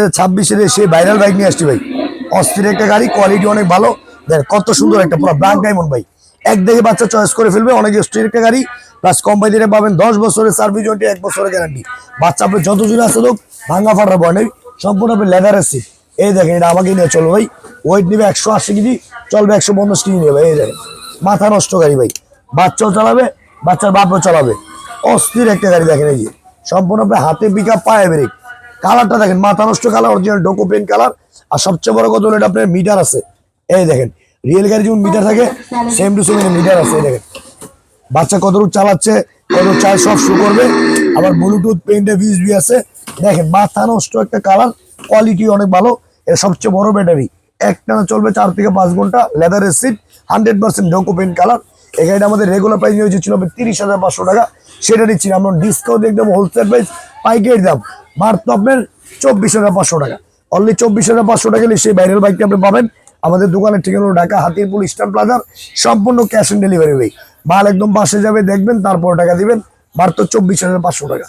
2026-এর সেই viral bike নিয়ে আসছি ভাই। অস্থির একটা গাড়ি, কোয়ালিটি অনেক ভালো। দেখ কত সুন্দর একটা পুরো ব্ল্যাক ডায়মন্ড ভাই। এক দেখে বাচ্চা চয়েস করে ফেলবে। অনেক স্ট্রিট একটা গাড়ি, প্লাস কোম্পানিতে পাবেন 10 বছরের সার্ভিস ওয়ারেন্টি, 1 বছরের গ্যারান্টি। বাচ্চা আপনি যত জোরে আসে লোক ভাঙা ফাটার ভয় নেই, সম্পূর্ণ আপনি লেদারের সিট। এই দেখেন এটা আমাকে নিয়ে চলো ভাই। ওয়েট নিবে 180 কেজি, চলবে 150 কেজি নেবে। এই দেখেন মাথা নষ্ট গাড়ি ভাই, বাচ্চাও চালাবে, বাচ্চার বাপও চালাবে। অস্থির একটা গাড়ি দেখেন, এই যে সম্পূর্ণ আপনার হাতে পিক আপ, পায়ে ব্রেক। কালারটা দেখেন মাথা নষ্ট কালার, অরিজিনাল ডোকো পেন কালার। আর সবচেয়ে বড় কথা হলো এটা আপনার মিটার আছে। এই দেখেন রিয়েল গাড়ি যেমন মিটার থাকে, সেম টু সেম মিটার আছে। এই দেখেন বাচ্চা কতটুকু চালাচ্ছে, কত চায় সব শো করবে। আবার ব্লুটুথ পেনটা ভিএসবি আছে। দেখেন মাথা নষ্ট একটা কালার, কোয়ালিটি অনেক ভালো। এর সবচেয়ে বড় ব্যাটারি, একটানা চলবে 4 থেকে 5 ঘন্টা। লেদারের সিট, 100% ডোকো পেন কালার। এই গাড়িটা আমাদের রেগুলার প্রাইস নিয়ে ছিল 30,500 টাকা, সেটা দিচ্ছি আমরা ডিসকাউন্ট একদম হোলসেল প্রাইস, পাইকারি দাম মাত্র আপনার 24,500 টাকা। অনলি 24,500 টাকা সেই ভাইরাল বাইকটা আপনি পাবেন। আমাদের দোকানের ঠিকানা হলো ঢাকা হাতিরপুল ইস্টার্ন প্লাজার, সম্পূর্ণ ক্যাশ অন ডেলিভারি ভাই। মাল একদম বাসে যাবে, দেখবেন তারপর টাকা দিবেন। মাত্র 24,500 টাকা।